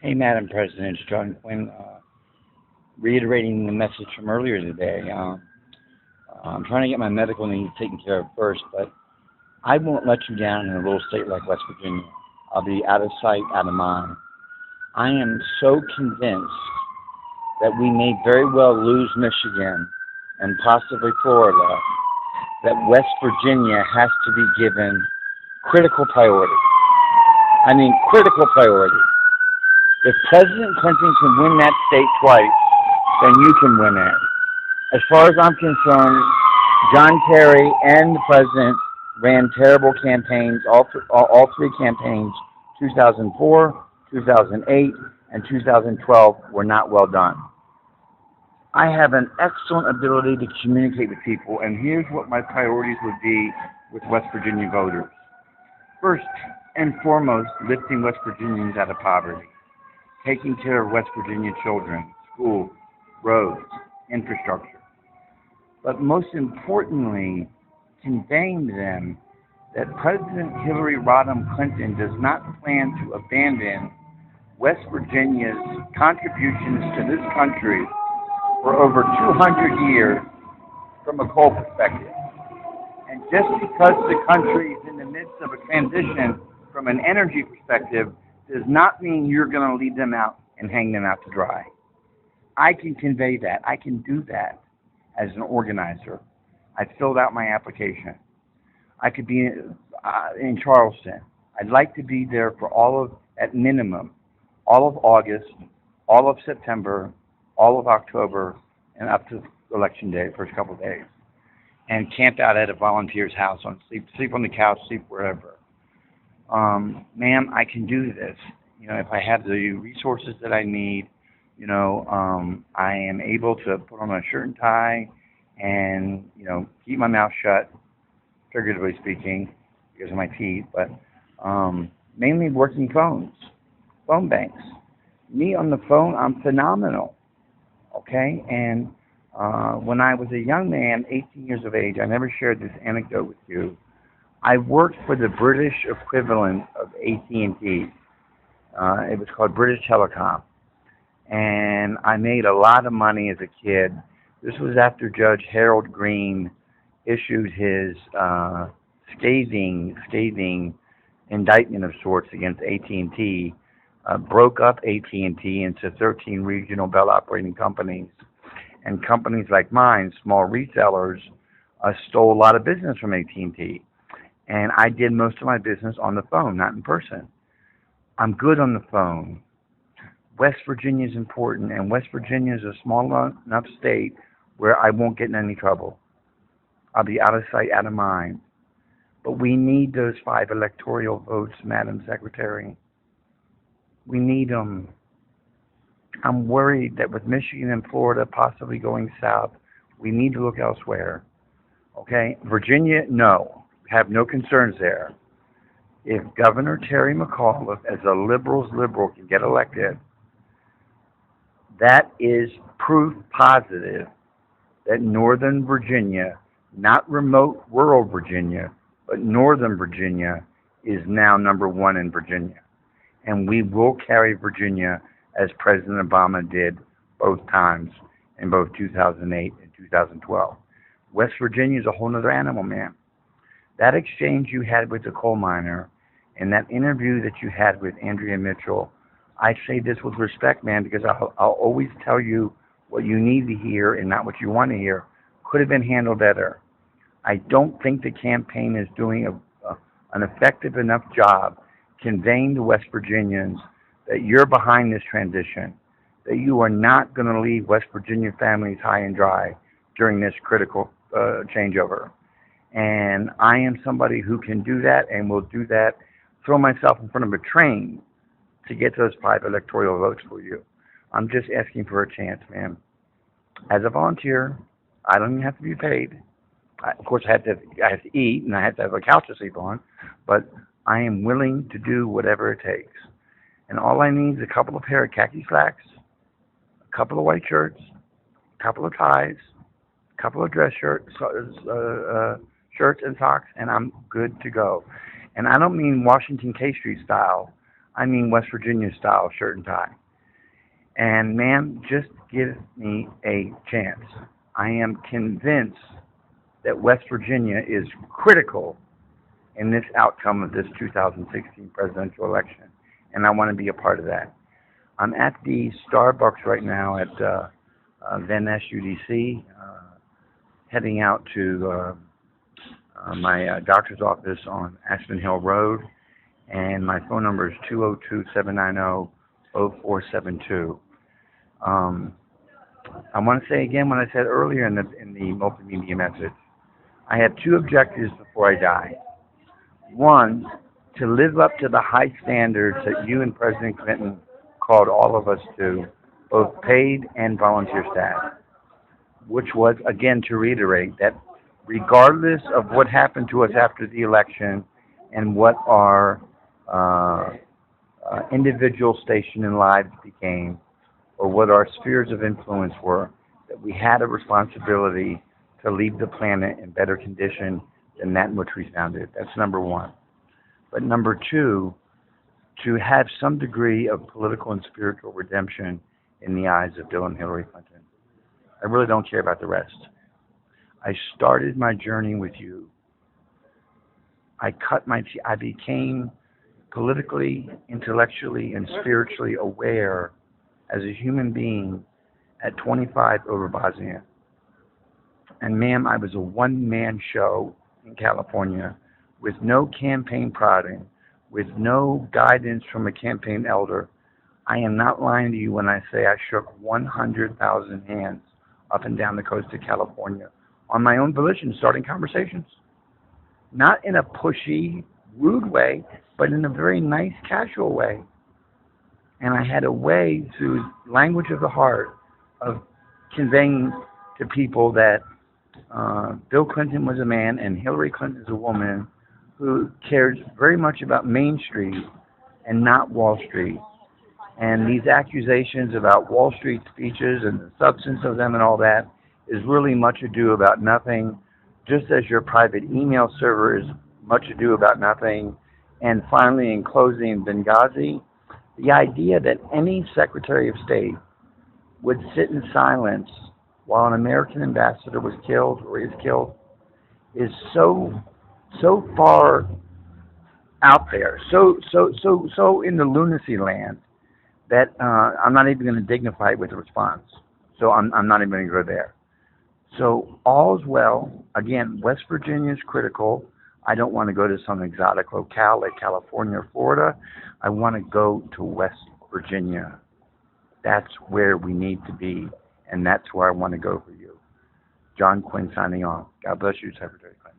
Hey, Madam President, it's John Quinn, reiterating the message from earlier today. I'm trying to get my medical needs taken care of first, but I won't let you down in a little state like West Virginia. I'll be out of sight, out of mind. I am so convinced that we may very well lose Michigan and possibly Florida, that West Virginia has to be given critical priority. I mean, critical priority. If President Clinton can win that state twice, then you can win it. As far as I'm concerned, John Kerry and the president ran terrible campaigns, all three campaigns, 2004, 2008, and 2012 were not well done. I have an excellent ability to communicate with people, and here's what my priorities would be with West Virginia voters. First and foremost, lifting West Virginians out of poverty, taking care of West Virginia children, schools, roads, infrastructure. But most importantly, conveying to them that President Hillary Rodham Clinton does not plan to abandon West Virginia's contributions to this country for over 200 years from a coal perspective. And just because the country is in the midst of a transition from an energy perspective does not mean you're going to leave them out and hang them out to dry. I can convey that. I can do that as an organizer. I filled out my application. I could be in Charleston. I'd like to be there for at minimum, all of August, all of September, all of October, and up to Election Day, first couple of days, and camp out at a volunteer's house, sleep on the couch, sleep wherever. Ma'am, I can do this. If I have the resources that I need, I am able to put on a shirt and tie and, keep my mouth shut, figuratively speaking, because of my teeth, but mainly working phone banks. Me on the phone, I'm phenomenal, okay? And when I was a young man, 18 years of age, I never shared this anecdote with you, I worked for the British equivalent of AT&T. It was called British Telecom. And I made a lot of money as a kid. This was after Judge Harold Green issued his scathing indictment of sorts against AT&T, broke up AT&T into 13 regional Bell operating companies. And companies like mine, small resellers, stole a lot of business from AT&T. And I did most of my business on the phone, not in person. I'm good on the phone. West Virginia is important, and West Virginia is a small enough state where I won't get in any trouble. I'll be out of sight, out of mind. But we need those 5 electoral votes, Madam Secretary. We need them. I'm worried that with Michigan and Florida possibly going south, we need to look elsewhere. Okay? Virginia, no. Have no concerns there. If Governor Terry McAuliffe, as a liberal can get elected, that is proof positive that Northern Virginia, not remote rural Virginia, but Northern Virginia, is now number 1 in Virginia. And we will carry Virginia as President Obama did both times in both 2008 and 2012. West Virginia is a whole other animal, man. That exchange you had with the coal miner and that interview that you had with Andrea Mitchell, I say this with respect, man, because I'll always tell you what you need to hear and not what you want to hear. Could have been handled better. I don't think the campaign is doing an effective enough job conveying to West Virginians that you're behind this transition, that you are not going to leave West Virginia families high and dry during this critical changeover. And I am somebody who can do that and will do that, throw myself in front of a train to get those 5 electoral votes for you. I'm just asking for a chance, ma'am. As a volunteer, I don't even have to be paid. Of course, I have to eat and I have to have a couch to sleep on, but I am willing to do whatever it takes. And all I need is a couple of pair of khaki slacks, a couple of white shirts, a couple of ties, a couple of dress shirts and socks, and I'm good to go. And I don't mean Washington K Street style. I mean West Virginia style shirt and tie. And ma'am, just give me a chance. I am convinced that West Virginia is critical in this outcome of this 2016 presidential election, and I want to be a part of that. I'm at the Starbucks right now at Van Ness UDC, heading out to my doctor's office on Aspen Hill Road, and my phone number is 202-790-0472. I want to say again what I said earlier in the multimedia message. I have two objectives before I die. One, to live up to the high standards that you and President Clinton called all of us to, both paid and volunteer staff, which was, again, to reiterate that regardless of what happened to us after the election and what our individual station and lives became, or what our spheres of influence were, that we had a responsibility to leave the planet in better condition than that in which we found it. That's number one. But number two, to have some degree of political and spiritual redemption in the eyes of Bill and Hillary Clinton. I really don't care about the rest. I started my journey with you. I became politically, intellectually, and spiritually aware as a human being at 25 over Bosnia. And ma'am, I was a one-man show in California with no campaign prodding, with no guidance from a campaign elder. I am not lying to you when I say I shook 100,000 hands up and down the coast of California on my own volition, starting conversations. Not in a pushy, rude way, but in a very nice, casual way. And I had a way, through language of the heart, of conveying to people that Bill Clinton was a man and Hillary Clinton is a woman who cares very much about Main Street and not Wall Street. And these accusations about Wall Street speeches and the substance of them and all that is really much ado about nothing, just as your private email server is much ado about nothing. And finally, in closing, Benghazi, the idea that any Secretary of State would sit in silence while an American ambassador was killed or is killed is so far out there, so in the lunacy land that I'm not even going to dignify it with a response. So I'm not even going to go there. So all's well. Again, West Virginia is critical. I don't want to go to some exotic locale like California or Florida. I want to go to West Virginia. That's where we need to be, and that's where I want to go for you. John Quinn signing off. God bless you, Secretary Clinton.